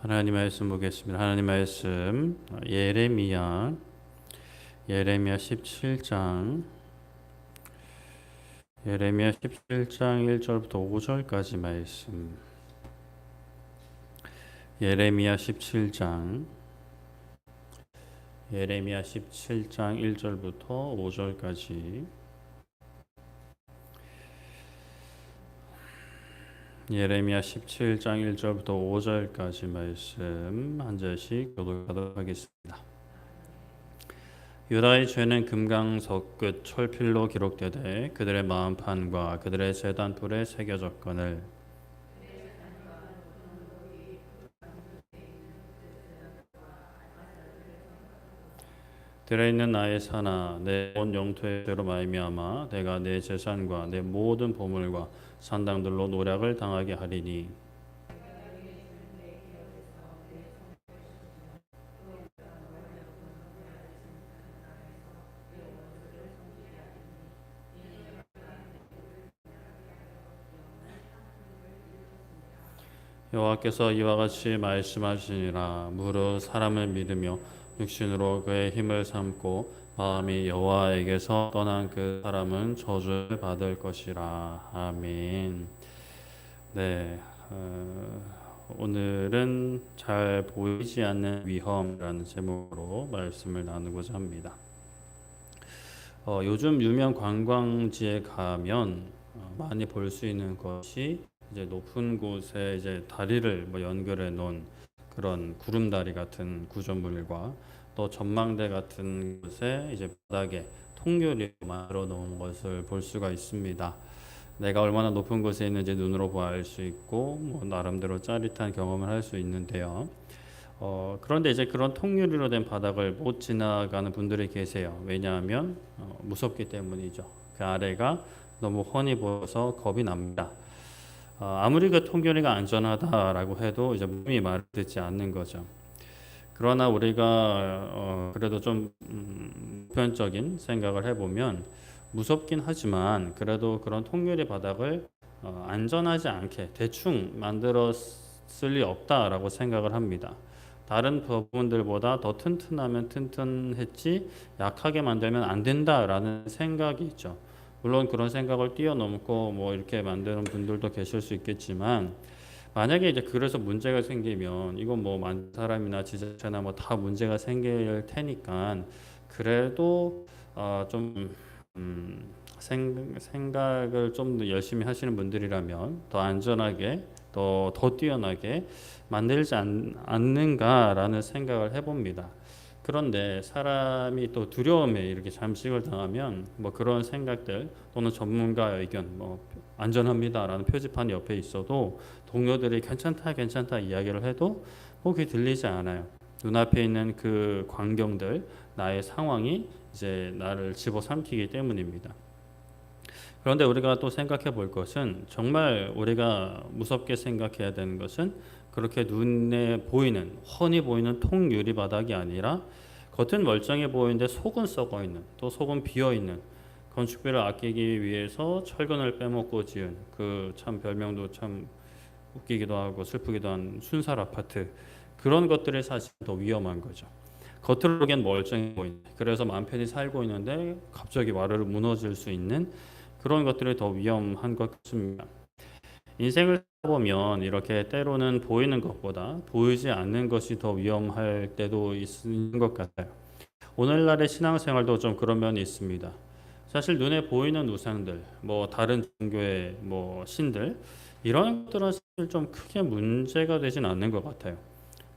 하나님 말씀 보겠습니다. 하나님 말씀 예레미야 17장 1절부터 5절까지 말씀. 예레미야 17장 1절부터 5절까지. 예레미야 17장 1절부터 5절까지 말씀 한 절씩 교독하도록 하겠습니다. 유다의 죄는 금강석 끝 철필로 기록되되 그들의 마음판과 그들의 제단불에 새겨졌거늘 들에 있는 나의 산아 내 온 영토의 죄로 말미암아 내가 내 재산과 내 모든 보물과 산당들로 노략을 당하게 하리니 여호와께서 이와 같이 말씀하시니라. 무릇 사람을 믿으며 육신으로 그의 힘을 삼고 마음이 여호와에게서 떠난 그 사람은 저주를 받을 것이라. 아멘. 네, 오늘은 잘 보이지 않는 위험이라는 제목으로 말씀을 나누고자 합니다. 요즘 유명 관광지에 가면 많이 볼 수 있는 것이 이제 높은 곳에 이제 다리를 연결해 놓은 그런 구름다리 같은 구조물과 또 전망대 같은 곳에 이제 바닥에 통유리로 만들어 놓은 것을 볼 수가 있습니다. 내가 얼마나 높은 곳에 있는지 눈으로 보아 알 수 있고 나름대로 짜릿한 경험을 할 수 있는데요. 그런데 이제 그런 통유리로 된 바닥을 못 지나가는 분들이 계세요. 왜냐하면 무섭기 때문이죠. 그 아래가 너무 훤히 보여서 겁이 납니다. 아무리 그 통유리가 안전하다라고 해도 이제 몸이 말을 듣지 않는 거죠. 그러나 우리가 그래도 좀 보편적인 생각을 해보면 무섭긴 하지만 그래도 그런 통유리 바닥을 안전하지 않게 대충 만들었을 리 없다라고 생각을 합니다. 다른 부분들보다 더 튼튼하면 튼튼했지 약하게 만들면 안 된다라는 생각이 있죠. 물론 그런 생각을 뛰어넘고 이렇게 만드는 분들도 계실 수 있겠지만 만약에 이제 그래서 문제가 생기면 이건 만 사람이나 지자체나 다 문제가 생길 테니까 그래도 좀 생각을 좀 더 열심히 하시는 분들이라면 더 안전하게 더 뛰어나게 만들지 않는가라는 생각을 해봅니다. 그런데 사람이 또 두려움에 이렇게 잠식을 당하면 그런 생각들 또는 전문가 의견 안전합니다라는 표지판이 옆에 있어도 동료들이 괜찮다 이야기를 해도 그게 들리지 않아요. 눈앞에 있는 그 광경들 나의 상황이 이제 나를 집어삼키기 때문입니다. 그런데 우리가 또 생각해 볼 것은 정말 우리가 무섭게 생각해야 되는 것은 그렇게 눈에 보이는 훤히 보이는 통유리 바닥이 아니라 겉은 멀쩡해 보이는데 속은 썩어 있는 또 속은 비어 있는 건축비를 아끼기 위해서 철근을 빼먹고 지은 그 참 별명도 참 웃기기도 하고 슬프기도 한 순살 아파트 그런 것들이 사실 더 위험한 거죠. 겉으로 보기엔 멀쩡해 보이는데 그래서 마음 편히 살고 있는데 갑자기 와르르 무너질 수 있는 그런 것들이 더 위험한 것 같습니다. 인생을 보면 이렇게 때로는 보이는 것보다 보이지 않는 것이 더 위험할 때도 있는 것 같아요. 오늘날의 신앙생활도 좀 그런 면이 있습니다. 사실 눈에 보이는 우상들, 다른 종교의 신들 이런 것들은 사실 좀 크게 문제가 되진 않는 것 같아요.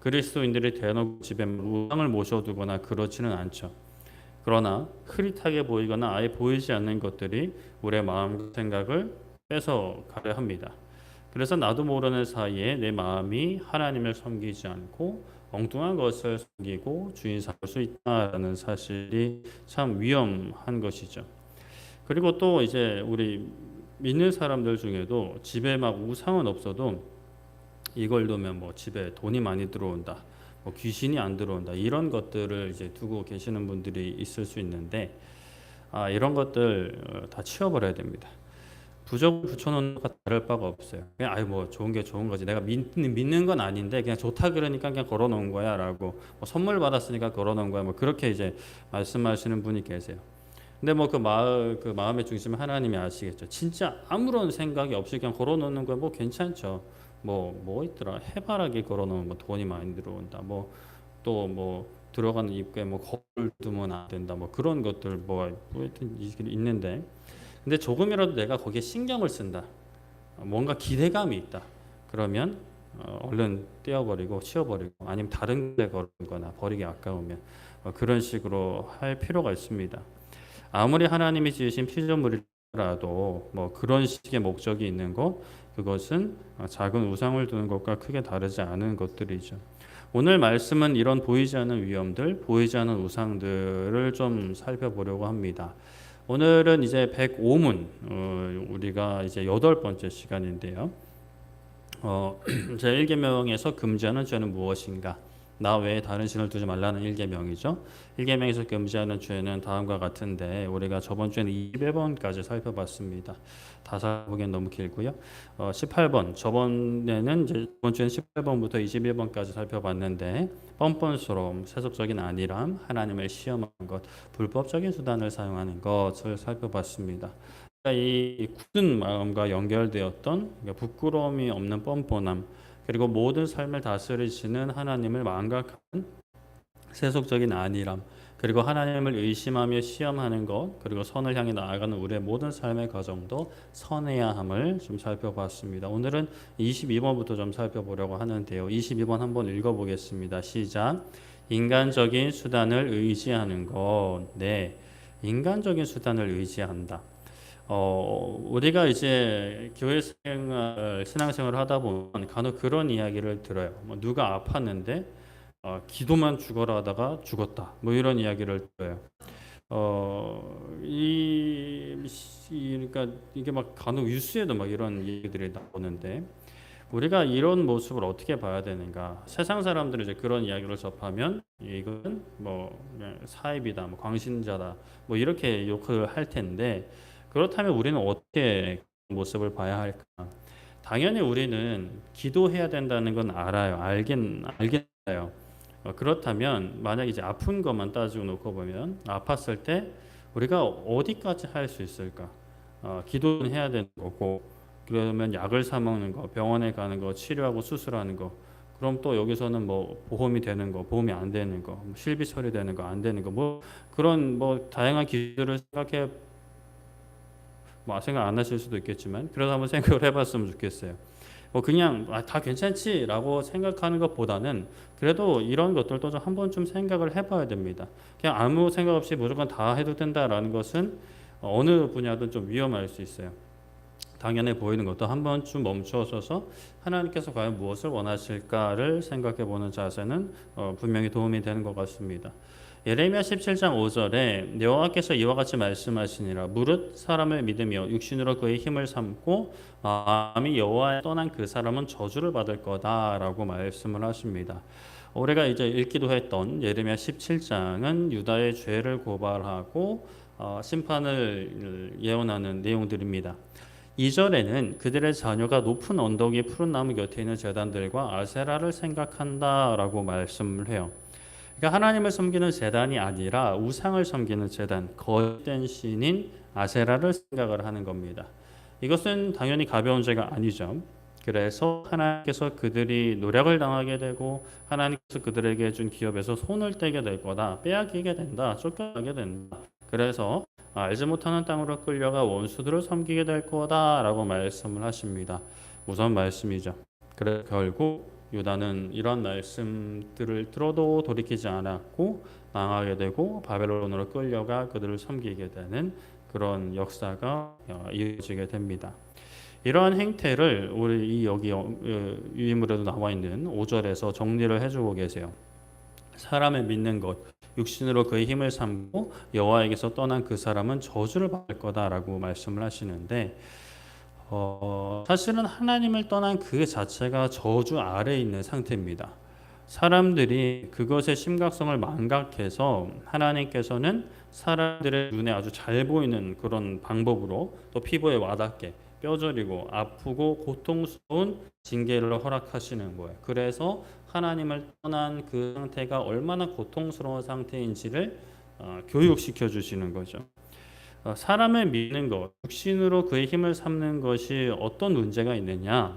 그리스도인들이 대놓고 집에 우상을 모셔두거나 그렇지는 않죠. 그러나 흐릿하게 보이거나 아예 보이지 않는 것들이 우리의 마음 생각을 뺏어 가려 합니다. 그래서 나도 모르는 사이에 내 마음이 하나님을 섬기지 않고 엉뚱한 것을 섬기고 주인 삼을 수 있다는 사실이 참 위험한 것이죠. 그리고 또 이제 우리 믿는 사람들 중에도 집에 우상은 없어도 이걸 두면 집에 돈이 많이 들어온다, 귀신이 안 들어온다 이런 것들을 이제 두고 계시는 분들이 있을 수 있는데 이런 것들 다 치워버려야 됩니다. 부적을 붙여놓는 것과 다를 바가 없어요. 그냥 아유 뭐 좋은 게 좋은 거지. 내가 믿는 건 아닌데 그냥 좋다 그러니까 그냥 걸어놓은 거야라고 뭐 선물 받았으니까 걸어놓은 거야. 뭐 그렇게 이제 말씀하시는 분이 계세요. 근데 뭐 그 마음의 중심은 하나님이 아시겠죠. 진짜 아무런 생각이 없이 그냥 걸어놓는 거야. 뭐 괜찮죠. 뭐 있더라. 해바라기 걸어놓으면 뭐 돈이 많이 들어온다. 뭐 또 뭐 들어가는 입구에 뭐 거울 두면 안 된다. 뭐 그런 것들 뭐 하여튼 있는데 근데 조금이라도 내가 거기에 신경을 쓴다. 뭔가 기대감이 있다. 그러면 얼른 떼어버리고 치워버리고 아니면 다른 데 걸거나 버리기 아까우면 그런 식으로 할 필요가 있습니다. 아무리 하나님이 지으신 피조물이라도 뭐 그런 식의 목적이 있는 것 그것은 작은 우상을 두는 것과 크게 다르지 않은 것들이죠. 오늘 말씀은 이런 보이지 않는 위험들, 보이지 않는 우상들을 좀 살펴보려고 합니다. 오늘은 이제 105문 우리가 이제 8번째 시간인데요. 제 1계명에서 금지하는 죄는 무엇인가? 나 외에 다른 신을 두지 말라는 1계명이죠. 1계명에서 금지하는 죄는 다음과 같은데 우리가 저번 주에는 21번까지 살펴봤습니다. 다 살펴보기엔 너무 길고요. 18번 저번에는 이제 저번 주에는 18번부터 21번까지 살펴봤는데 뻔뻔스러움, 세속적인 안일함, 하나님을 시험하는 것, 불법적인 수단을 사용하는 것을 살펴봤습니다. 이 굳은 마음과 연결되었던 부끄러움이 없는 뻔뻔함 그리고 모든 삶을 다스리시는 하나님을 망각한 세속적인 안일함 그리고 하나님을 의심하며 시험하는 것 그리고 선을 향해 나아가는 우리의 모든 삶의 과정도 선해야 함을 좀 살펴봤습니다. 오늘은 22번부터 좀 살펴보려고 하는데요. 22번 한번 읽어보겠습니다. 시작. 인간적인 수단을 의지하는 것. 네, 인간적인 수단을 의지한다. 우리가 이제 교회 생활, 신앙생활을 하다 보면 간혹 그런 이야기를 들어요. 뭐 누가 아팠는데 기도만 죽어라 하다가 죽었다. 뭐 이런 이야기를 들어요. 그러니까 이게 막 간혹 뉴스에도 막 이런 얘기들이 나오는데 우리가 이런 모습을 어떻게 봐야 되는가? 세상 사람들이 이제 그런 이야기를 접하면 이건 뭐 사입이다, 뭐 광신자다, 뭐 이렇게 욕을 할 텐데. 그렇다면 우리는 어떻게 모습을 봐야 할까? 당연히 우리는 기도해야 된다는 건 알아요. 알겠어요. 그렇다면 만약 이제 아픈 것만 따지고 놓고 보면 아팠을 때 우리가 어디까지 할 수 있을까? 기도는 해야 되는 거고 그러면 약을 사 먹는 거, 병원에 가는 거, 치료하고 수술하는 거. 그럼 또 여기서는 뭐 보험이 되는 거, 보험이 안 되는 거, 실비 처리되는 거, 안 되는 거, 뭐 그런 뭐 다양한 기술을 생각해. 뭐 생각 안 하실 수도 있겠지만 그래도 한번 생각을 해봤으면 좋겠어요. 뭐 그냥 다 괜찮지라고 생각하는 것보다는 그래도 이런 것들도 좀 한 번쯤 생각을 해봐야 됩니다. 그냥 아무 생각 없이 무조건 다 해도 된다라는 것은 어느 분야든 좀 위험할 수 있어요. 당연해 보이는 것도 한 번쯤 멈춰서서 하나님께서 과연 무엇을 원하실까를 생각해보는 자세는 분명히 도움이 되는 것 같습니다. 예레미야 17장 5절에 여호와께서 이와 같이 말씀하시니라 무릇 사람을 믿으며 육신으로 그의 힘을 삼고 마음이 여호와에 떠난 그 사람은 저주를 받을 거다라고 말씀을 하십니다. 우리가 이제 읽기도 했던 예레미야 17장은 유다의 죄를 고발하고 심판을 예언하는 내용들입니다. 2절에는 그들의 자녀가 높은 언덕이 푸른 나무 곁에 있는 제단들과 아세라를 생각한다라고 말씀을 해요. 그러니까 하나님을 섬기는 제단이 아니라 우상을 섬기는 제단, 거짓된 신인 아세라를 생각을 하는 겁니다. 이것은 당연히 가벼운 죄가 아니죠. 그래서 하나님께서 그들이 노력을 당하게 되고 하나님께서 그들에게 준 기업에서 손을 떼게 될 거다. 빼앗기게 된다. 쫓겨나게 된다. 그래서 알지 못하는 땅으로 끌려가 원수들을 섬기게 될 거다라고 말씀을 하십니다. 무서운 말씀이죠. 그래서 결국 유다는 이런 말씀들을 들어도 돌이키지 않았고 망하게 되고 바벨론으로 끌려가 그들을 섬기게 되는 그런 역사가 이어지게 됩니다. 이러한 행태를 우리 여기 유인물에도 나와 있는 5절에서 정리를 해주고 계세요. 사람을 믿는 것, 육신으로 그의 힘을 삼고 여호와에게서 떠난 그 사람은 저주를 받을 거다라고 말씀을 하시는데 사실은 하나님을 떠난 그 자체가 저주 아래에 있는 상태입니다. 사람들이 그것의 심각성을 망각해서 하나님께서는 사람들의 눈에 아주 잘 보이는 그런 방법으로 또 피부에 와닿게 뼈저리고 아프고 고통스러운 징계를 허락하시는 거예요. 그래서 하나님을 떠난 그 상태가 얼마나 고통스러운 상태인지를 교육시켜 주시는 거죠. 사람을 믿는 것, 육신으로 그의 힘을 삼는 것이 어떤 문제가 있느냐?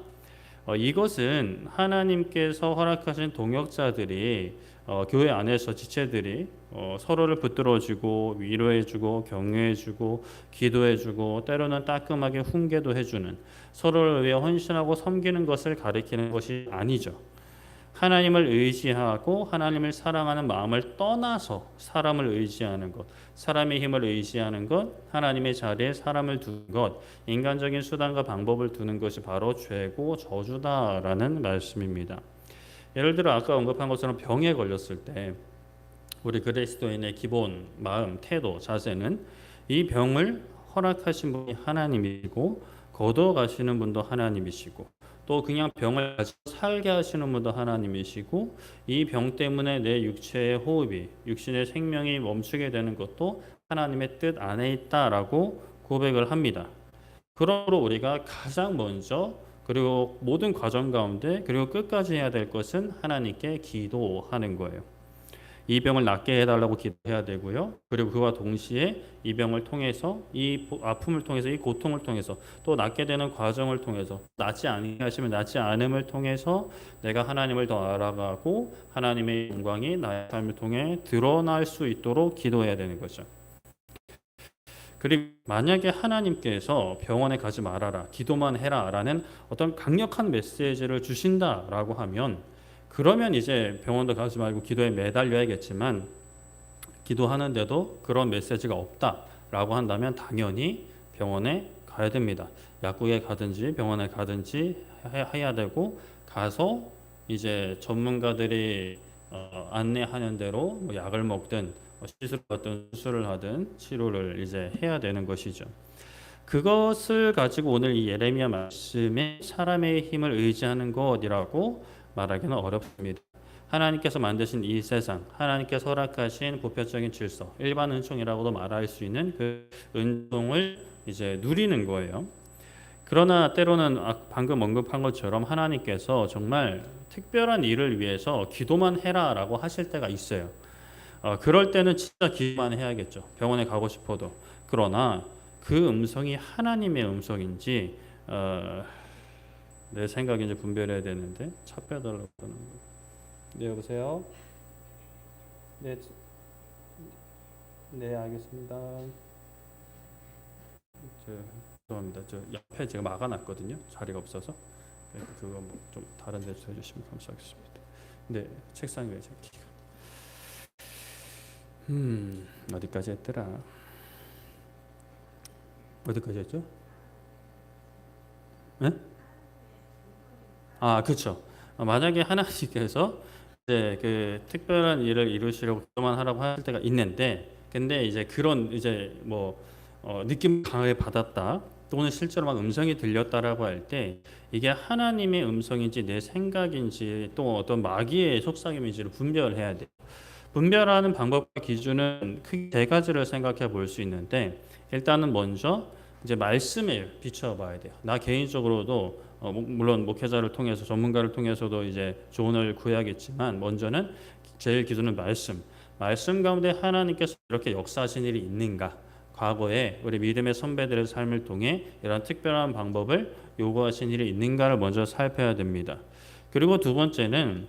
이것은 하나님께서 허락하신 동역자들이 교회 안에서 지체들이 서로를 붙들어주고 위로해주고 격려해주고 기도해주고 때로는 따끔하게 훈계도 해주는 서로를 위해 헌신하고 섬기는 것을 가리키는 것이 아니죠. 하나님을 의지하고 하나님을 사랑하는 마음을 떠나서 사람을 의지하는 것, 사람의 힘을 의지하는 것, 하나님의 자리에 사람을 두는 것, 인간적인 수단과 방법을 두는 것이 바로 죄고 저주다라는 말씀입니다. 예를 들어 아까 언급한 것처럼 병에 걸렸을 때 우리 그리스도인의 기본 마음, 태도, 자세는 이 병을 허락하신 분이 하나님이고 거둬 가시는 분도 하나님이시고 또 그냥 병을 가지고 살게 하시는 분도 하나님이시고 이 병 때문에 내 육체의 호흡이 육신의 생명이 멈추게 되는 것도 하나님의 뜻 안에 있다라고 고백을 합니다. 그러므로 우리가 가장 먼저 그리고 모든 과정 가운데 그리고 끝까지 해야 될 것은 하나님께 기도하는 거예요. 이 병을 낫게 해달라고 기도해야 되고요. 그리고 그와 동시에 이 병을 통해서 이 아픔을 통해서 이 고통을 통해서 또 낫게 되는 과정을 통해서 낫지 않게 하시면 낫지 않음을 통해서 내가 하나님을 더 알아가고 하나님의 영광이 나의 삶을 통해 드러날 수 있도록 기도해야 되는 거죠. 그리고 만약에 하나님께서 병원에 가지 말아라, 기도만 해라라는 어떤 강력한 메시지를 주신다라고 하면 그러면 이제 병원도 가지 말고 기도에 매달려야겠지만 기도하는데도 그런 메시지가 없다라고 한다면 당연히 병원에 가야 됩니다. 약국에 가든지 병원에 가든지 해야 되고 가서 이제 전문가들이 안내하는 대로 뭐 약을 먹든 시술을 받든 수술을 하든 치료를 이제 해야 되는 것이죠. 그것을 가지고 오늘 이 예레미야 말씀에 사람의 힘을 의지하는 것이라고 말하기는 어렵습니다. 하나님께서 만드신 이 세상, 하나님께서 허락하신 보편적인 질서, 일반 은총이라고도 말할 수 있는 그 은총을 이제 누리는 거예요. 그러나 때로는 방금 언급한 것처럼 하나님께서 정말 특별한 일을 위해서 기도만 해라라고 하실 때가 있어요. 그럴 때는 진짜 기도만 해야겠죠. 병원에 가고 싶어도. 그러나 그 음성이 하나님의 음성인지 내 생각인지 분별해야 되는데 차 빼달라고 하는 거예요. 네, 여보세요? 네, 네, 알겠습니다. 죄송합니다. 저 옆에 제가 막아놨거든요. 자리가 없어서. 그거 좀 다른 데서 해주시면 감사하겠습니다. 네, 책상 위에 제 키가. 어디까지 했더라? 어디까지 했죠? 네? 그렇죠. 만약에 하나님께서 이제 그 특별한 일을 이루시려고 기도만 하라고 할 때가 있는데, 근데 이제 그런 이제 뭐 느낌 강하게 받았다, 또는 실제로 막 음성이 들렸다라고 할 때 이게 하나님의 음성인지 내 생각인지 또 어떤 마귀의 속삭임인지를 분별해야 돼. 분별하는 방법과 기준은 크게 세 가지를 생각해 볼 수 있는데 일단은 먼저 이제 말씀에 비춰봐야 돼요. 나 개인적으로도 물론 목회자를 통해서 전문가를 통해서도 이제 조언을 구해야겠지만 먼저는 제일 기준은 말씀 가운데 하나님께서 이렇게 역사하신 일이 있는가, 과거에 우리 믿음의 선배들의 삶을 통해 이런 특별한 방법을 요구하신 일이 있는가를 먼저 살펴야 됩니다. 그리고 두 번째는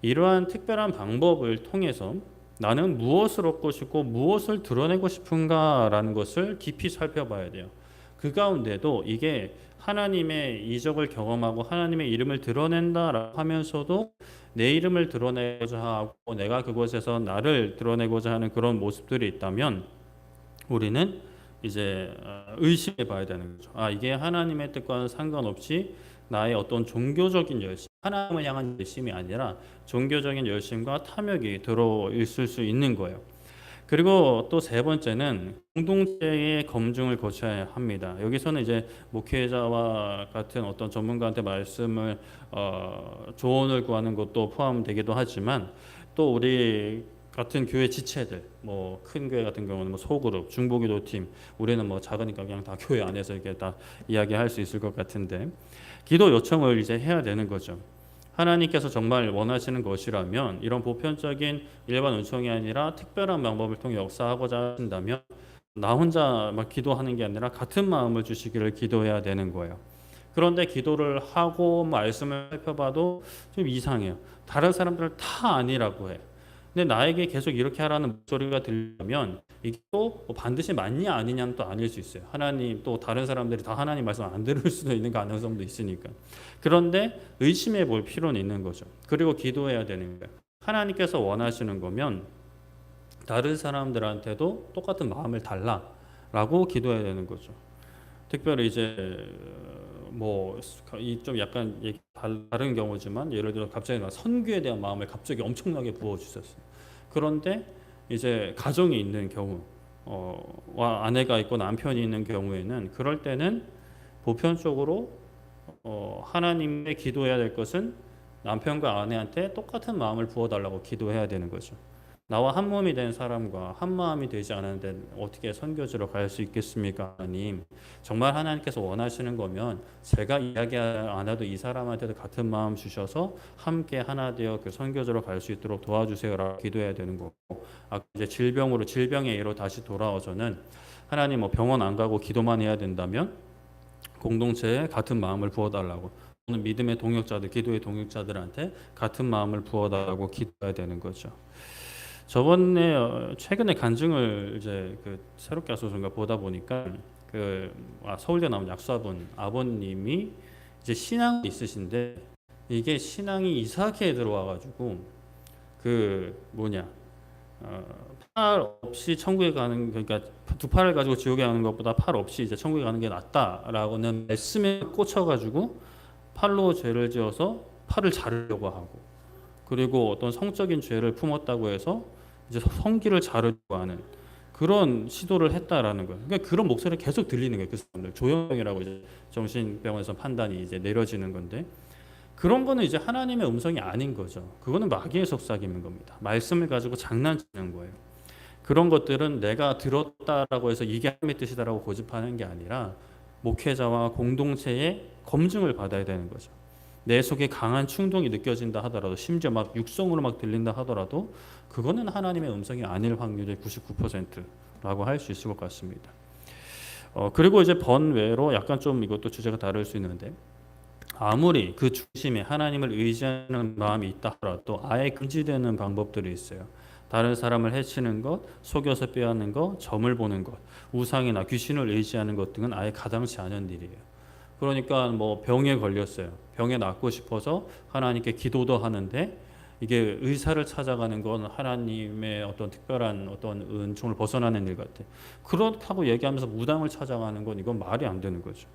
이러한 특별한 방법을 통해서 나는 무엇을 얻고 싶고 무엇을 드러내고 싶은가라는 것을 깊이 살펴봐야 돼요. 그 가운데도 이게 하나님의 이적을 경험하고 하나님의 이름을 드러낸다 하면서도 내 이름을 드러내고자 하고 내가 그곳에서 나를 드러내고자 하는 그런 모습들이 있다면 우리는 이제 의심해 봐야 되는 거죠. 이게 하나님의 뜻과는 상관없이 나의 어떤 종교적인 열심, 하나님을 향한 열심이 아니라 종교적인 열심과 탐욕이 들어 있을 수 있는 거예요. 그리고 또 세 번째는 공동체의 검증을 거쳐야 합니다. 여기서는 이제 목회자와 같은 어떤 전문가한테 말씀을 조언을 구하는 것도 포함되기도 하지만 또 우리 같은 교회 지체들, 뭐 큰 교회 같은 경우는 뭐 소그룹, 중보기도팀, 우리는 뭐 작으니까 그냥 다 교회 안에서 이렇게 다 이야기할 수 있을 것 같은데, 기도 요청을 이제 해야 되는 거죠. 하나님께서 정말 원하시는 것이라면 이런 보편적인 일반 은총이 아니라 특별한 방법을 통해 역사하고자 하신다면 나 혼자 막 기도하는 게 아니라 같은 마음을 주시기를 기도해야 되는 거예요. 그런데 기도를 하고 말씀을 살펴봐도 좀 이상해요. 다른 사람들은 다 아니라고 해. 근데 나에게 계속 이렇게 하라는 목소리가 들리면 이게 또 반드시 맞냐 아니냐는 또 아닐 수 있어요. 하나님 또 다른 사람들이 다 하나님 말씀 안 들을 수도 있는 가능성도 있으니까. 그런데 의심해 볼 필요는 있는 거죠. 그리고 기도해야 되는 거예요. 하나님께서 원하시는 거면 다른 사람들한테도 똑같은 마음을 달라라고 기도해야 되는 거죠. 특별히 이제 뭐 이 좀 약간 다른 경우지만 예를 들어 갑자기 선교에 대한 마음을 갑자기 엄청나게 부어 주셨어요. 그런데 이제 가정이 있는 경우, 와 아내가 있고 남편이 있는 경우에는 그럴 때는 보편적으로 하나님의 기도해야 될 것은 남편과 아내한테 똑같은 마음을 부어달라고 기도해야 되는 거죠. 나와 한 몸이 된 사람과 한 마음이 되지 않은데 어떻게 선교지로 갈 수 있겠습니까, 하나님? 정말 하나님께서 원하시는 거면 제가 이야기 안 해도 이 사람한테도 같은 마음 주셔서 함께 하나 되어 그 선교지로 갈 수 있도록 도와주세요라고 기도해야 되는 거고, 이제 질병의 예로 다시 돌아와서는 하나님 뭐 병원 안 가고 기도만 해야 된다면 공동체에 같은 마음을 부어달라고, 또는 믿음의 동역자들, 기도의 동역자들한테 같은 마음을 부어달라고 기도해야 되는 거죠. 저번에 최근에 간증을 이제 그 새롭게 하소서인가 보다 보니까 서울대 나온 약사분 아버님이 이제 신앙이 있으신데 이게 신앙이 이상하게 들어와가지고 팔 없이 천국에 가는, 그러니까 두 팔을 가지고 지옥에 가는 것보다 팔 없이 이제 천국에 가는 게 낫다라고는 말씀에 꽂혀가지고 팔로 죄를 지어서 팔을 자르려고 하고, 그리고 어떤 성적인 죄를 품었다고 해서 이제 성기를 자르려고 하는 그런 시도를 했다라는 거예요. 그러니까 그런 목소리가 계속 들리는 거예요. 그 사람들 조현병이라고 이제 정신병원에서 판단이 이제 내려지는 건데, 그런 거는 이제 하나님의 음성이 아닌 거죠. 그거는 마귀의 속삭임인 겁니다. 말씀을 가지고 장난치는 거예요. 그런 것들은 내가 들었다라고 해서 이게 하나님의 뜻이다라고 고집하는 게 아니라 목회자와 공동체의 검증을 받아야 되는 거죠. 내 속에 강한 충동이 느껴진다 하더라도, 심지어 막 육성으로 막 들린다 하더라도 그거는 하나님의 음성이 아닐 확률이 99%라고 할 수 있을 것 같습니다. 그리고 이제 번외로 약간 좀 이것도 주제가 다를 수 있는데, 아무리 그 중심에 하나님을 의지하는 마음이 있다 하더라도 아예 금지되는 방법들이 있어요. 다른 사람을 해치는 것, 속여서 빼앗는 것, 점을 보는 것, 우상이나 귀신을 의지하는 것 등은 아예 가당치 않은 일이에요. 그러니까 뭐 병에 걸렸어요. 병에 낫고 싶어서 하나님께 기도도 하는데 이게 의사를 찾아가는 건 하나님의 어떤 특별한 어떤 은총을 벗어나는 일 같아. 그렇다고 얘기하면서 무당을 찾아가는 건 이건 말이 안 되는 거죠.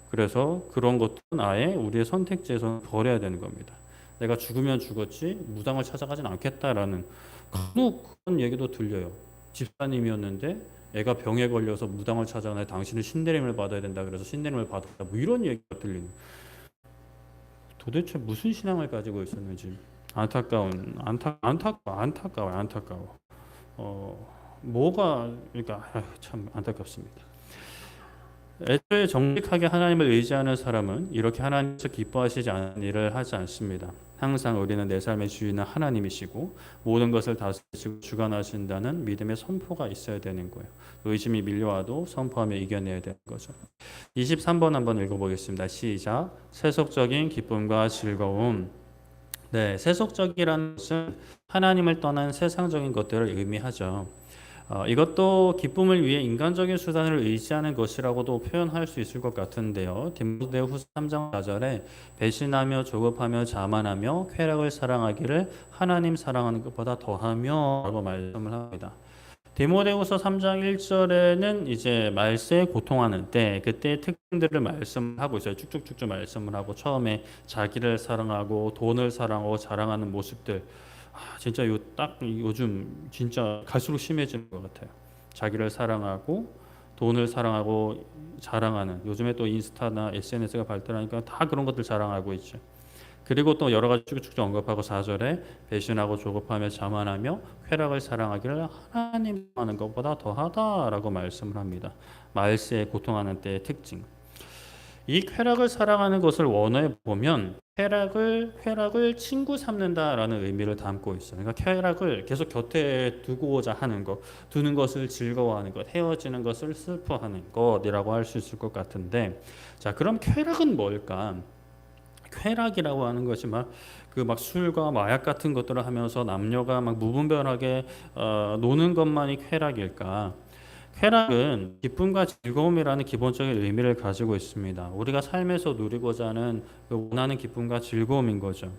그래서 그런 것들은 아예 우리의 선택지에서 버려야 되는 겁니다. 내가 죽으면 죽었지 무당을 찾아가진 않겠다라는 그런 얘기도 들려요. 집사님이었는데 애가 병에 걸려서 무당을 찾아가네, 당신은 신내림을 받아야 된다, 그래서 신내림을 받았다, 뭐 이런 얘기가 들리는. 도대체 무슨 신앙을 가지고 있었는지 안타까워. 뭐가, 그러니까 참 안타깝습니다. 애초에 정직하게 하나님을 의지하는 사람은 이렇게 하나님께서 기뻐하시지 않은 일을 하지 않습니다. 항상 우리는 내 삶의 주인은 하나님이시고 모든 것을 다스리시고 주관하신다는 믿음의 선포가 있어야 되는 거예요. 의심이 밀려와도 선포하며 이겨내야 되는 거죠. 23번 한번 읽어보겠습니다. 시작. 세속적인 기쁨과 즐거움. 네, 세속적이라는 것은 하나님을 떠난 세상적인 것들을 의미하죠. 이것도 기쁨을 위해 인간적인 수단을 의지하는 것이라고도 표현할 수 있을 것 같은데요. 디모데후서 3장 4절에 배신하며 조급하며 자만하며 쾌락을 사랑하기를 하나님 사랑하는 것보다 더하며 라고 말씀을 합니다. 디모데후서 3장 1절에는 이제 말세에 고통하는 때 그때의 특징들을 말씀하고 있어요. 쭉쭉쭉쭉 말씀을 하고 처음에 자기를 사랑하고 돈을 사랑하고 자랑하는 모습들, 진짜 딱 요즘 진짜 갈수록 심해지는 것 같아요. 자기를 사랑하고 돈을 사랑하고 자랑하는, 요즘에 또 인스타나 SNS가 발달하니까 다 그런 것들 자랑하고 있죠. 그리고 또 여러 가지 쭉쭉 언급하고 4절에 배신하고 조급하며 자만하며 쾌락을 사랑하기를 하나님 하는 것보다 더하다라고 말씀을 합니다. 말세에 고통하는 때의 특징. 이 쾌락을 사랑하는 것을 원어에 보면 쾌락을 친구 삼는다라는 의미를 담고 있어요. 그러니까 쾌락을 계속 곁에 두고자 하는 것, 두는 것을 즐거워하는 것, 헤어지는 것을 슬퍼하는 것이라고 할 수 있을 것 같은데, 자, 그럼 쾌락은 뭘까? 쾌락이라고 하는 것이 막 술과 마약 같은 것들을 하면서 남녀가 막 무분별하게 노는 것만이 쾌락일까? 쾌락은 기쁨과 즐거움이라는 기본적인 의미를 가지고 있습니다. 우리가 삶에서 누리고자 하는 그 원하는 기쁨과 즐거움인 거죠.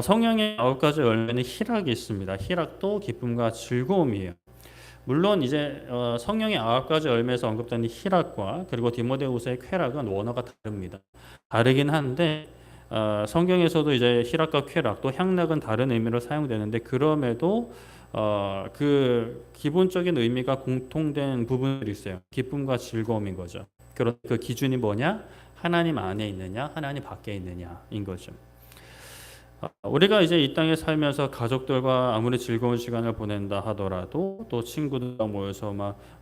성령의 9가지 열매는 희락이 있습니다. 희락도 기쁨과 즐거움이에요. 물론 이제 성령의 9가지 열매에서 언급되는 희락과 그리고 디모데후서의 쾌락은 원어가 다릅니다. 다르긴 한데 성경에서도 이제 희락과 쾌락 또 향락은 다른 의미로 사용되는데 그럼에도 그 기본적인 의미가 공통된 부분들이 있어요. 기쁨과 즐거움인 거죠. 그런 그 기준이 뭐냐? 하나님 안에 있느냐, 하나님 밖에 있느냐인 거죠. 우리가 이제 이 땅에 살면서 가족들과 아무리 즐거운 시간을 보낸다 하더라도 또 친구들과 모여서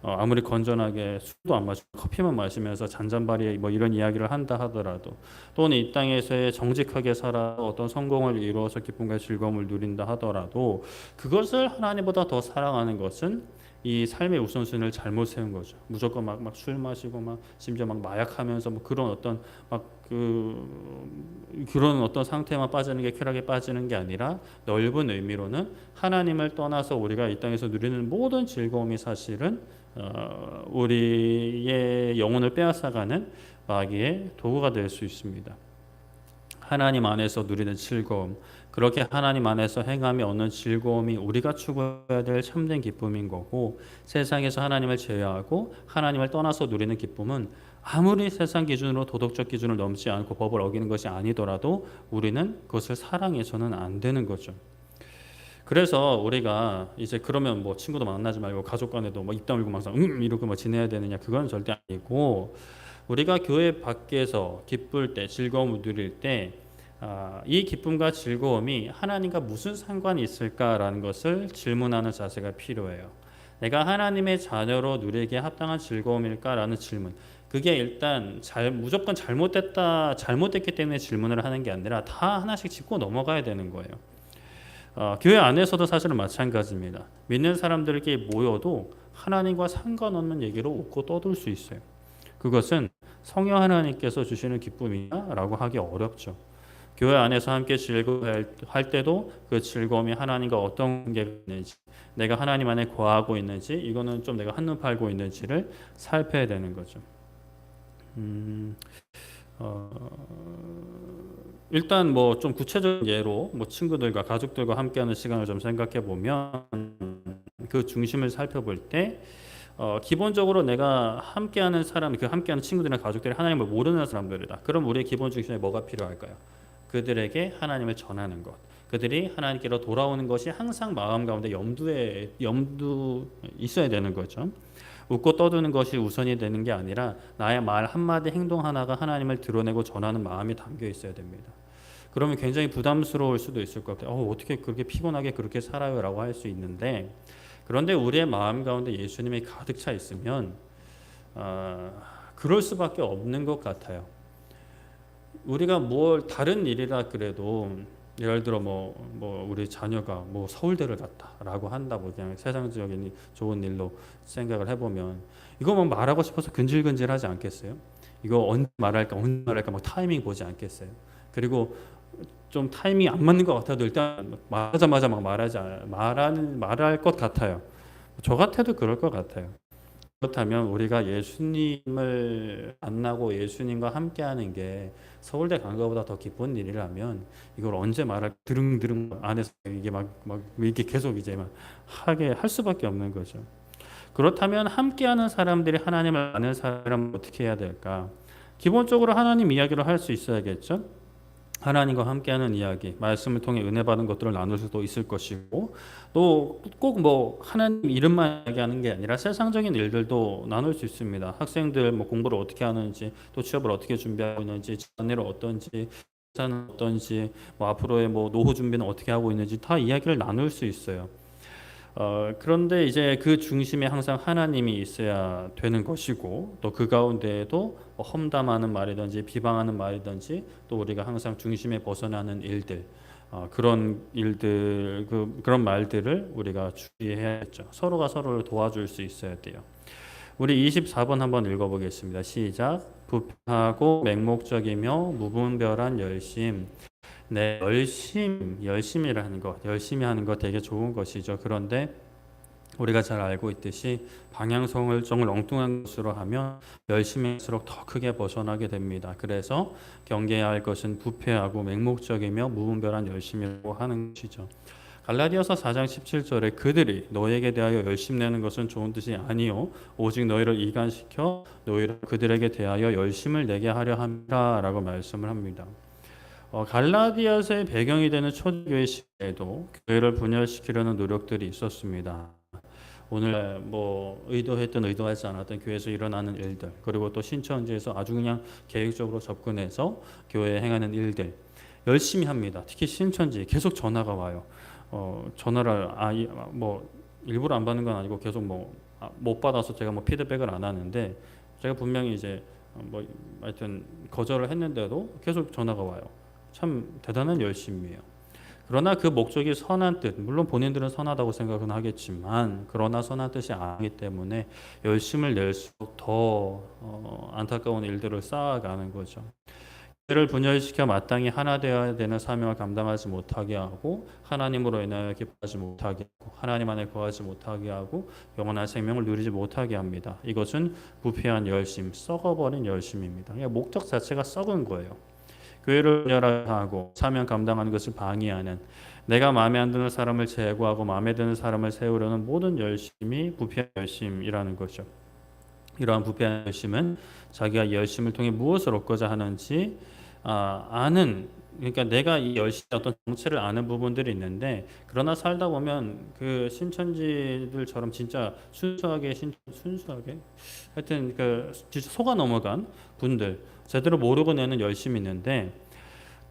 아무리 건전하게 술도 안 마시고 커피만 마시면서 잔잔바리 뭐 이런 이야기를 한다 하더라도 또는 이 땅에서의 정직하게 살아 어떤 성공을 이루어서 기쁨과 즐거움을 누린다 하더라도 그것을 하나님보다 더 사랑하는 것은 이 삶의 우선순위를 잘못 세운 거죠. 무조건 막 술 마시고 심지어 마약하면서 그런 어떤 그런 어떤 상태만 빠지는 게 쾌락에 빠지는 게 아니라 넓은 의미로는 하나님을 떠나서 우리가 이 땅에서 누리는 모든 즐거움이 사실은 우리의 영혼을 빼앗아가는 마귀의 도구가 될 수 있습니다. 하나님 안에서 누리는 즐거움, 그렇게 하나님 안에서 행함이 얻는 즐거움이 우리가 추구해야 될 참된 기쁨인 거고, 세상에서 하나님을 제외하고 하나님을 떠나서 누리는 기쁨은 아무리 세상 기준으로 도덕적 기준을 넘지 않고 법을 어기는 것이 아니더라도 우리는 그것을 사랑해서는 안 되는 거죠. 그래서 우리가 이제 그러면 친구도 만나지 말고 가족 간에도 입 다물고 항상 이러고 지내야 되느냐, 그건 절대 아니고, 우리가 교회 밖에서 기쁠 때, 즐거움을 누릴 때 이 기쁨과 즐거움이 하나님과 무슨 상관이 있을까라는 것을 질문하는 자세가 필요해요. 내가 하나님의 자녀로 누리기에 합당한 즐거움일까라는 질문. 그게 일단 무조건 잘못됐기 때문에 질문을 하는 게 아니라 다 하나씩 짚고 넘어가야 되는 거예요. 교회 안에서도 사실은 마찬가지입니다. 믿는 사람들끼리 모여도 하나님과 상관없는 얘기로 웃고 떠들 수 있어요. 그것은 성령 하나님께서 주시는 기쁨이냐라고 하기 어렵죠. 교회 안에서 함께 즐거워할 때도 그 즐거움이 하나님과 어떤 관계가 있는지, 내가 하나님 안에 거하고 있는지, 이거는 좀 내가 한눈 팔고 있는지를 살펴야 되는 거죠. 일단 좀 구체적인 예로 친구들과 가족들과 함께하는 시간을 좀 생각해 보면 그 중심을 살펴볼 때 기본적으로 내가 함께하는 사람, 그 함께하는 친구들이나 가족들이 하나님을 모르는 사람들이다. 그럼 우리의 기본 중심에 뭐가 필요할까요? 그들에게 하나님을 전하는 것, 그들이 하나님께로 돌아오는 것이 항상 마음 가운데 염두 있어야 되는 거죠. 웃고 떠드는 것이 우선이 되는 게 아니라 나의 말 한마디 행동 하나가 하나님을 드러내고 전하는 마음이 담겨 있어야 됩니다. 그러면 굉장히 부담스러울 수도 있을 것 같아요. 어떻게 그렇게 피곤하게 그렇게 살아요? 라고 할 수 있는데, 그런데 우리의 마음 가운데 예수님이 가득 차 있으면 그럴 수밖에 없는 것 같아요. 우리가 다른 일이라 그래도 예를 들어 우리 자녀가 서울대를 갔다라고 한다고 그냥 세상적인 좋은 일로 생각을 해보면 이거 말하고 싶어서 근질근질하지 않겠어요? 이거 언제 말할까 타이밍 보지 않겠어요? 그리고 좀 타이밍이 안 맞는 것 같아도 일단 말하자마자 말할 것 같아요. 저 같아도 그럴 것 같아요. 그렇다면 우리가 예수님을 만나고 예수님과 함께하는 게 서울대 간 것보다 더 기쁜 일이라면 이걸 언제 말할 드릉드릉 안에서 이게 이게 계속 이제 하게 할 수밖에 없는 거죠. 그렇다면 함께하는 사람들이 하나님을 아는 사람은 어떻게 해야 될까? 기본적으로 하나님 이야기를 할 수 있어야겠죠. 하나님과 함께하는 이야기, 말씀을 통해 은혜 받은 것들을 나눌 수도 있을 것이고, 또 꼭 하나님 이름만 이야기하는 게 아니라 세상적인 일들도 나눌 수 있습니다. 학생들 공부를 어떻게 하는지, 또 취업을 어떻게 준비하고 있는지, 자녀를 어떤지, 사는 어떤지, 뭐 앞으로의 뭐 노후 준비는 어떻게 하고 있는지 다 이야기를 나눌 수 있어요. 그런데 이제 그 중심에 항상 하나님이 있어야 되는 것이고, 또 그 가운데에도 뭐 험담하는 말이든지 비방하는 말이든지, 또 우리가 항상 중심에 벗어나는 일들, 그런 일들, 그런 말들을 우리가 주의해야겠죠. 서로가 서로를 도와줄 수 있어야 돼요. 우리 24번 한번 읽어보겠습니다. 시작. 부패하고 맹목적이며 무분별한 열심. 네, 열심이라는 것, 열심히 하는 것 되게 좋은 것이죠. 그런데 우리가 잘 알고 있듯이 방향성을 좀 엉뚱한 것으로 하면 열심히 할수록 더 크게 벗어나게 됩니다. 그래서 경계해야 할 것은 부패하고 맹목적이며 무분별한 열심이라고 하는 것이죠. 갈라디아서 4장 17절에 그들이 너에게 대하여 열심내는 것은 좋은 뜻이 아니요 오직 너희를 이간시켜 너희를 그들에게 대하여 열심을 내게 하려 함이라라고 말씀을 합니다. 갈라디아서의 배경이 되는 초대교회 시대에도 교회를 분열시키려는 노력들이 있었습니다. 오늘 뭐 의도했든 의도하지 않았던 교회에서 일어나는 일들, 그리고 또 신천지에서 아주 그냥 계획적으로 접근해서 교회에 행하는 일들 열심히 합니다. 특히 신천지 계속 전화가 와요. 전화를 뭐 일부러 안 받는 건 아니고 계속 못 받아서 제가 뭐 피드백을 안 하는데, 제가 분명히 이제 뭐 하여튼 거절을 했는데도 계속 전화가 와요. 참 대단한 열심이에요. 그러나 그 목적이 선한 뜻, 물론 본인들은 선하다고 생각은 하겠지만 그러나 선한 뜻이 아니기 때문에 열심을 낼수록 더 안타까운 일들을 쌓아가는 거죠. 를 분열시켜 마땅히 하나 되어야 되는 사명을 감당하지 못하게 하고, 하나님으로 인하여 기뻐하지 못하게 하고, 하나님 안에 거하지 못하게 하고, 영원한 생명을 누리지 못하게 합니다. 이것은 부패한 열심, 썩어버린 열심입니다. 그냥 목적 자체가 썩은 거예요. 교회를 분열하고 사명 감당하는 것을 방해하는, 내가 마음에 안 드는 사람을 제거하고 마음에 드는 사람을 세우려는 모든 열심이 부패한 열심이라는 거죠. 이러한 부패한 열심은 자기가 열심을 통해 무엇을 얻고자 하는지 아는, 그러니까 내가 이 열심의 어떤 정체를 아는 부분들이 있는데, 그러나 살다 보면 그 신천지들처럼 진짜 순수하게 하여튼 그 진짜 속아 넘어간 분들, 제대로 모르고 내는 열심이 있는데,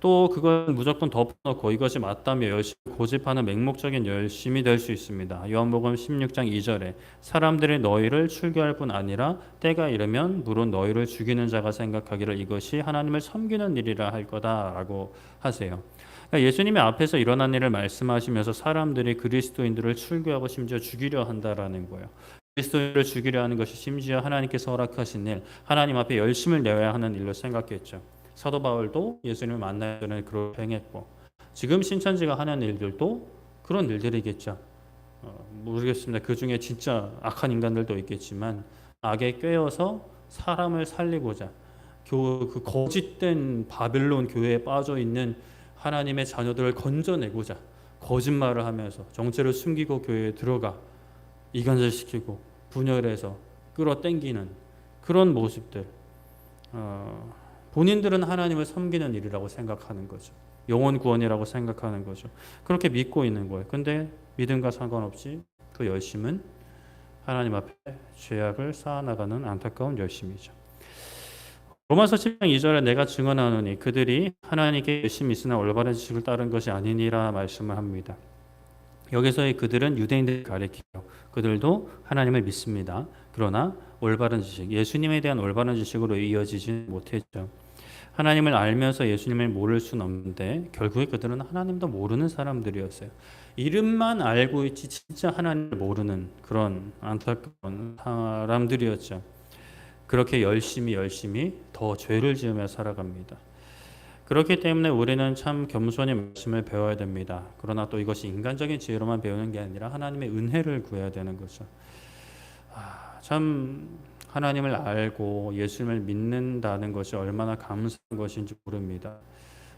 또 그걸 무조건 덮어놓고 이것이 맞다며 열심히 고집하는 맹목적인 열심이 될 수 있습니다. 요한복음 16장 2절에 사람들이 너희를 출교할 뿐 아니라 때가 이르면 물은 너희를 죽이는 자가 생각하기를 이것이 하나님을 섬기는 일이라 할 거다라고 하세요. 그러니까 예수님의 앞에서 일어난 일을 말씀하시면서 사람들이 그리스도인들을 출교하고 심지어 죽이려 한다라는 거예요. 그리스도인을 죽이려 하는 것이 심지어 하나님께서 허락하신 일, 하나님 앞에 열심을 내야 하는 일로 생각했죠. 사도 바울도 예수님을 만나기 전에 그렇게 행했고, 지금 신천지가 하는 일들도 그런 일들이겠죠. 모르겠습니다. 그 중에 진짜 악한 인간들도 있겠지만 악에 꿰어서 사람을 살리고자 그 거짓된 바벨론 교회에 빠져 있는 하나님의 자녀들을 건져내고자 거짓말을 하면서 정체를 숨기고 교회에 들어가 이간질시키고 분열해서 끌어당기는 그런 모습들. 본인들은 하나님을 섬기는 일이라고 생각하는 거죠. 영혼 구원이라고 생각하는 거죠. 그렇게 믿고 있는 거예요. 근데 믿음과 상관없이 그 열심은 하나님 앞에 죄악을 쌓아나가는 안타까운 열심이죠. 로마서 10장 2절에 내가 증언하노니 그들이 하나님께 열심히 있으나 올바른 지식을 따른 것이 아니니라 말씀을 합니다. 여기서의 그들은 유대인들을 가리키죠. 그들도 하나님을 믿습니다. 그러나 올바른 지식, 예수님에 대한 올바른 지식으로 이어지지 못했죠. 하나님을 알면서 예수님을 모를 수는 없는데 결국에 그들은 하나님도 모르는 사람들이었어요. 이름만 알고 있지 진짜 하나님을 모르는 그런 안타까운 사람들이었죠. 그렇게 열심히 더 죄를 지으며 살아갑니다. 그렇기 때문에 우리는 참 겸손히 말씀을 배워야 됩니다. 그러나 또 이것이 인간적인 지혜로만 배우는 게 아니라 하나님의 은혜를 구해야 되는 거죠. 참 하나님을 알고 예수님을 믿는다는 것이 얼마나 감사한 것인지 모릅니다.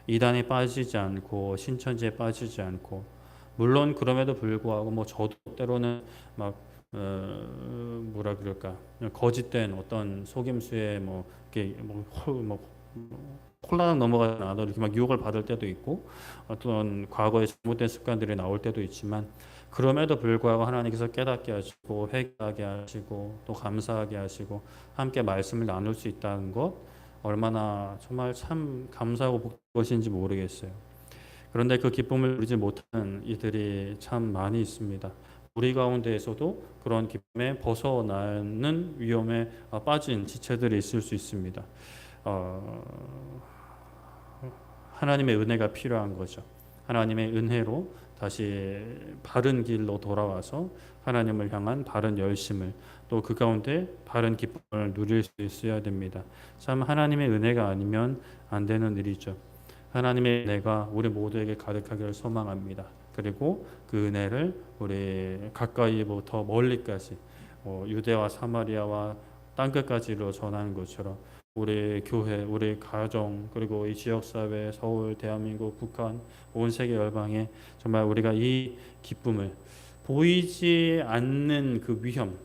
이단에 빠지지 않고 신천지에 빠지지 않고, 물론 그럼에도 불구하고 뭐 저도 때로는 막 뭐라 그럴까 거짓된 어떤 속임수에 뭐 이렇게 홀라당 넘어가지 않아도 이렇게 막 유혹을 받을 때도 있고, 어떤 과거의 잘못된 습관들이 나올 때도 있지만, 그럼에도 불구하고 하나님께서 깨닫게 하시고 회개하게 하시고 또 감사하게 하시고 함께 말씀을 나눌 수 있다는 것, 얼마나 정말 참 감사하고 복된 것인지 모르겠어요. 그런데 그 기쁨을 누리지 못하는 이들이 참 많이 있습니다. 우리 가운데에서도 그런 기쁨에 벗어나는 위험에 빠진 지체들이 있을 수 있습니다. 어, 하나님의 은혜가 필요한 거죠. 하나님의 은혜로 다시 바른 길로 돌아와서 하나님을 향한 바른 열심을 또 그 가운데 바른 기쁨을 누릴 수 있어야 됩니다. 참 하나님의 은혜가 아니면 안 되는 일이죠. 하나님의 은혜가 우리 모두에게 가득하기를 소망합니다. 그리고 그 은혜를 우리 가까이부터 멀리까지 유대와 사마리아와 땅끝까지로 전하는 것처럼 우리 교회, 우리 가정, 그리고 이 지역사회, 서울, 대한민국, 북한, 온 세계 열방에 정말 우리가 이 기쁨을 보이지 않는 그 위험,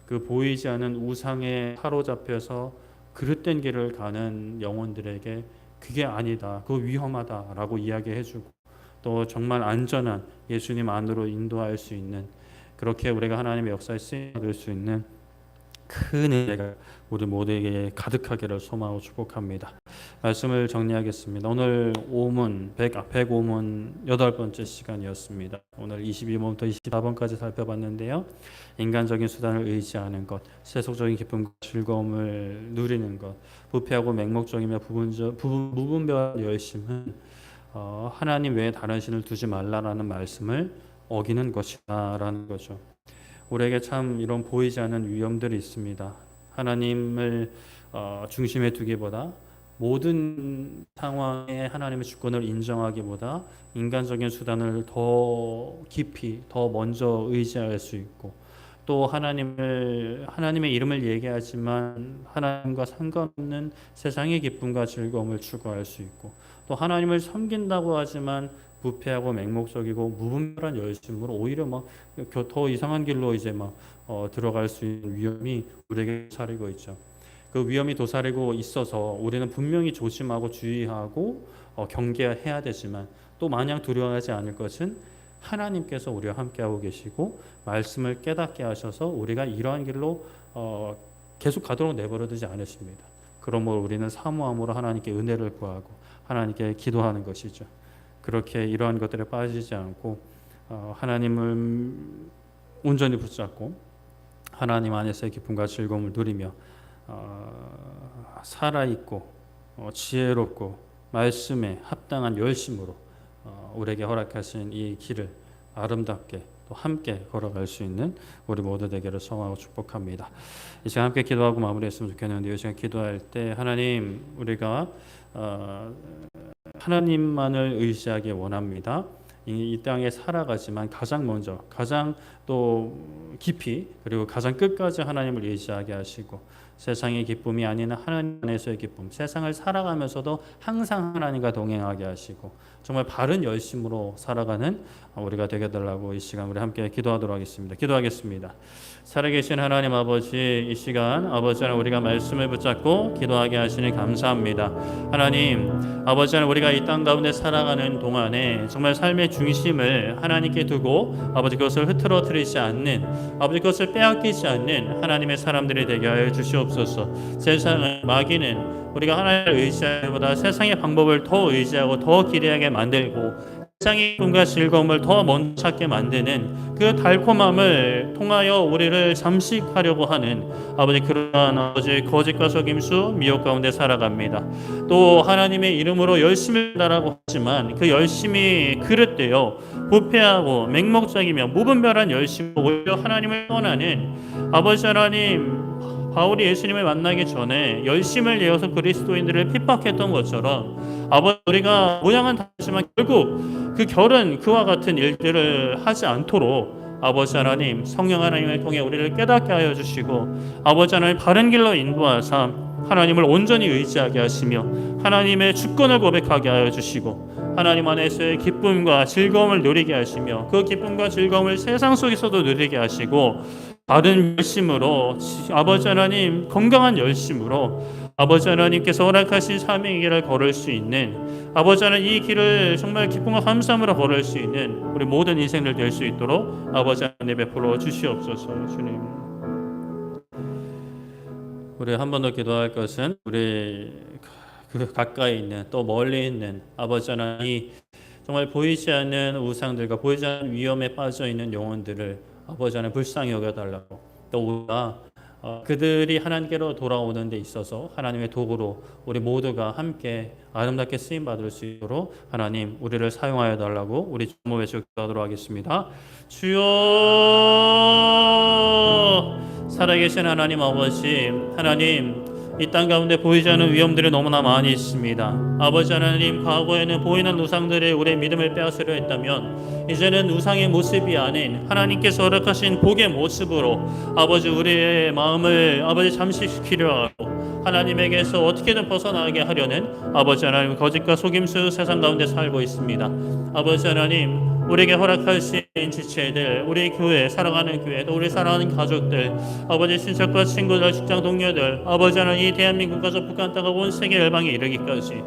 그 보이지 않는 우상에 사로잡혀서 그릇된 길을 가는 영혼들에게 그게 아니다, 그거 위험하다라고 이야기해주고 또 정말 안전한 예수님 안으로 인도할 수 있는 그렇게 우리가 하나님의 역사에 쓰임받을 수 있는 큰 은혜가 우리 모두에게 가득하기를 소망하고 축복합니다. 말씀을 정리하겠습니다. 오늘 오문 105문 8번째 시간이었습니다. 오늘 22번부터 24번까지 살펴봤는데요. 인간적인 수단을 의지하는 것, 세속적인 기쁨과 즐거움을 누리는 것, 부패하고 맹목적이며 무분별한 열심은 하나님 외에 다른 신을 두지 말라라는 말씀을 어기는 것이다라는 거죠. 우리에게 참 이런 보이지 않는 위험들이 있습니다. 하나님을 중심에 두기보다 모든 상황에 하나님의 주권을 인정하기보다 인간적인 수단을 더 깊이 더 먼저 의지할 수 있고 또 하나님의 이름을 얘기하지만 하나님과 상관없는 세상의 기쁨과 즐거움을 추구할 수 있고 또 하나님을 섬긴다고 하지만 부패하고 맹목적이고 무분별한 열심으로 오히려 막 더 이상한 길로 이제 막 들어갈 수 있는 위험이 우리에게 도사리고 있죠. 그 위험이 도사리고 있어서 우리는 분명히 조심하고 주의하고 경계해야 되지만 또 마냥 두려워하지 않을 것은 하나님께서 우리와 함께하고 계시고 말씀을 깨닫게 하셔서 우리가 이러한 길로 계속 가도록 내버려두지 않으십니다. 그러므로 우리는 사모함으로 하나님께 은혜를 구하고 하나님께 기도하는 것이죠. 그렇게 이러한 것들에 빠지지 않고 하나님을 온전히 붙잡고 하나님 안에서의 기쁨과 즐거움을 누리며 살아있고 지혜롭고 말씀에 합당한 열심으로 우리에게 허락하신 이 길을 아름답게 또 함께 걸어갈 수 있는 우리 모두 되기를 소망하고 축복합니다. 이 시간 함께 기도하고 마무리했으면 좋겠는데 이 시간 기도할 때 하나님 우리가 하나님만을 의지하기 원합니다. 이 땅에 살아가지만 가장 먼저 가장 또 깊이 그리고 가장 끝까지 하나님을 의지하게 하시고 세상의 기쁨이 아닌 하나님 안에서의 기쁨, 세상을 살아가면서도 항상 하나님과 동행하게 하시고 정말 바른 열심으로 살아가는 우리가 되게 달라고 이 시간 우리 함께 기도하도록 하겠습니다. 기도하겠습니다. 살아계신 하나님 아버지, 이 시간 아버지 하나님 우리가 말씀을 붙잡고 기도하게 하시니 감사합니다. 하나님 아버지 하나님 우리가 이 땅 가운데 살아가는 동안에 정말 삶의 중심을 하나님께 두고 아버지 그것을 흐트러뜨리지 않는 아버지 그것을 빼앗기지 않는 하나님의 사람들이 되게 하여 주시옵소서. 세상은 마귀는 우리가 하나님을 의지하기보다 세상의 방법을 더 의지하고 더 기대하게 만들고 세상의 기쁨과 즐거움을 더 먼저 찾게 만드는 그 달콤함을 통하여 우리를 잠식하려고 하는 아버지 그러한 아버지 거짓과 속임수 미혹 가운데 살아갑니다. 또 하나님의 이름으로 열심히 하라고 하지만 그 열심이 그릇되어 부패하고 맹목적이며 무분별한 열심으로 오히려 하나님을 떠나는 아버지 하나님 바울이 예수님을 만나기 전에 열심을 내어서 그리스도인들을 핍박했던 것처럼 아버지 우리가 모양은 다르지만 결국 그 결은 그와 같은 일들을 하지 않도록 아버지 하나님 성령 하나님을 통해 우리를 깨닫게 하여 주시고 아버지 하나님 바른 길로 인도하사 하나님을 온전히 의지하게 하시며 하나님의 주권을 고백하게 하여 주시고 하나님 안에서의 기쁨과 즐거움을 누리게 하시며 그 기쁨과 즐거움을 세상 속에서도 누리게 하시고 바른 열심으로 아버지 하나님 건강한 열심으로 아버지 하나님께서 허락하신 삶의 길을 걸을 수 있는 아버지 하나님 이 길을 정말 기쁨과 감사함으로 걸을 수 있는 우리 모든 인생들 될 수 있도록 아버지 하나님 베풀어 주시옵소서. 주님 우리 한 번 더 기도할 것은 우리 그 가까이 있는 또 멀리 있는 아버지 하나님 정말 보이지 않는 우상들과 보이지 않는 위험에 빠져 있는 영혼들을 아버지 하나님 불쌍히 여겨달라고 또 우리가 그들이 하나님께로 돌아오는 데 있어서 하나님의 도구로 우리 모두가 함께 아름답게 쓰임 받을 수 있도록 하나님 우리를 사용하여 달라고 우리 주모 외쳐 기도하도록 하겠습니다. 주여 살아계신 하나님 아버지 하나님 이 땅 가운데 보이지 않는 위험들이 너무나 많이 있습니다. 아버지 하나님 과거에는 보이는 우상들이 우리의 믿음을 빼앗으려 했다면 이제는 우상의 모습이 아닌 하나님께서 허락하신 복의 모습으로 아버지 우리의 마음을 아버지 잠식시키려 하고 하나님에게서 어떻게든 벗어나게 하려는 아버지 하나님 거짓과 속임수 세상 가운데 살고 있습니다. 아버지 하나님 우리에게 허락하신 지체들 우리 교회 사랑하는 교회 또 우리 사랑하는 가족들 아버지 친척과 친구들 직장 동료들 아버지 하나님 이 대한민국과 저 북한 땅과 온 세계 열방에 이르기까지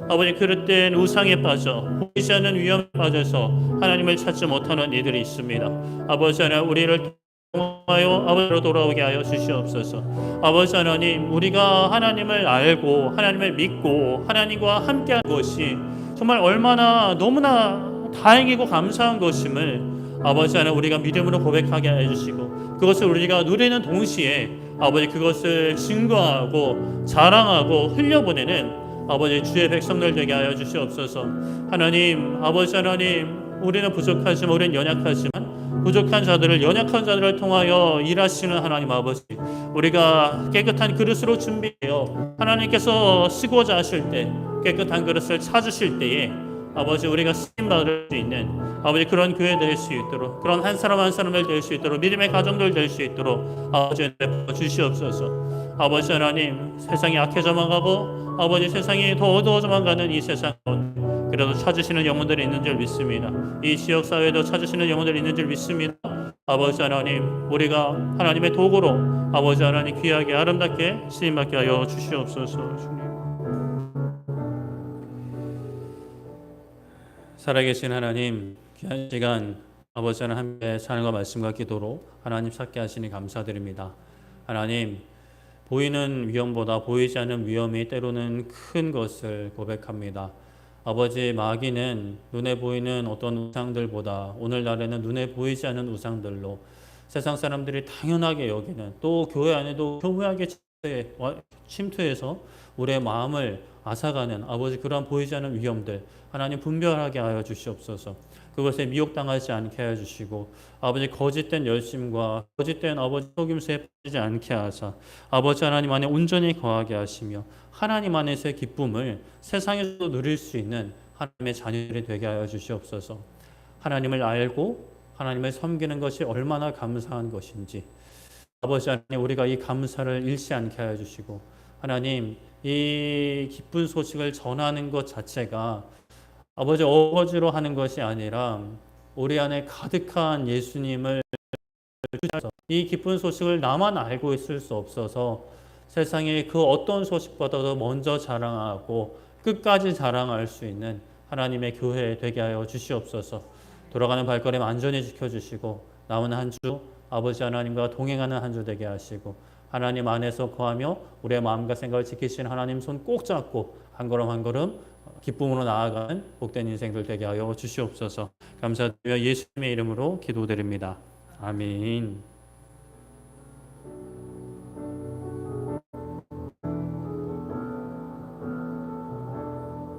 아버지 그릇된 우상에 빠져 보이지 않는 위험에 빠져서 하나님을 찾지 못하는 이들이 있습니다. 아버지 하나님 우리를 통하여 아버지로 돌아오게 하여 주시옵소서. 아버지 하나님 우리가 하나님을 알고 하나님을 믿고 하나님과 함께한 것이 정말 얼마나 너무나 다행이고 감사한 것임을 아버지 하나님 우리가 믿음으로 고백하게 해주시고 그것을 우리가 누리는 동시에 아버지 그것을 증거하고 자랑하고 흘려보내는 아버지 주의 백성들 되게 하여 주시옵소서. 하나님 아버지 하나님 우리는 부족하지만 우리는 연약하지만 부족한 자들을 연약한 자들을 통하여 일하시는 하나님 아버지 우리가 깨끗한 그릇으로 준비해요 하나님께서 쓰고자 하실 때 깨끗한 그릇을 찾으실 때에 아버지 우리가 쓰임받을 수 있는 아버지 그런 교회 될 수 있도록 그런 한 사람 한 사람들 될 수 있도록 믿음의 가정들 될 수 있도록 아버지 은혜 주시옵소서. 아버지 하나님 세상이 악해져만 가고 아버지 세상이 더 어두워져만 가는 이 세상 가운데 그래도 찾으시는 영혼들이 있는 줄 믿습니다. 이 지역사회도 찾으시는 영혼들이 있는 줄 믿습니다. 아버지 하나님 우리가 하나님의 도구로 아버지 하나님 귀하게 아름답게 쓰임받게 하여 주시옵소서. 주님 살아계신 하나님 귀한 시간 아버지 하나님 함께 사랑과 말씀과 기도로 하나님 찾게 하시니 감사드립니다. 하나님 보이는 위험보다 보이지 않는 위험이 때로는 큰 것을 고백합니다. 아버지 마귀는 눈에 보이는 어떤 우상들보다 오늘날에는 눈에 보이지 않는 우상들로 세상 사람들이 당연하게 여기는 또 교회 안에도 교묘하게 침투해서 우리의 마음을 앗아가는 아버지 그러한 보이지 않는 위험들 하나님 분별하게 하여 주시옵소서. 그것에 미혹당하지 않게 하여 주시고 아버지 거짓된 열심과 거짓된 아버지 속임수에 빠지지 않게 하사 아버지 하나님 안에 온전히 거하게 하시며 하나님 안에서의 기쁨을 세상에서도 누릴 수 있는 하나님의 자녀들이 되게 하여 주시옵소서. 하나님을 알고 하나님을 섬기는 것이 얼마나 감사한 것인지 아버지 하나님 우리가 이 감사를 잃지 않게 하여 주시고 하나님 이 기쁜 소식을 전하는 것 자체가 아버지 어거지로 하는 것이 아니라 우리 안에 가득한 예수님을 주셔서 이 기쁜 소식을 나만 알고 있을 수 없어서 세상에 그 어떤 소식보다도 먼저 자랑하고 끝까지 자랑할 수 있는 하나님의 교회 되게 하여 주시옵소서. 돌아가는 발걸음 안전히 지켜주시고 남은 한 주 아버지 하나님과 동행하는 한 주 되게 하시고 하나님 안에서 거하며 우리의 마음과 생각을 지키신 하나님 손 꼭 잡고 한 걸음 한 걸음 기쁨으로 나아가는 복된 인생들 되게 하여 주시옵소서. 감사드리며 예수님의 이름으로 기도드립니다. 아멘.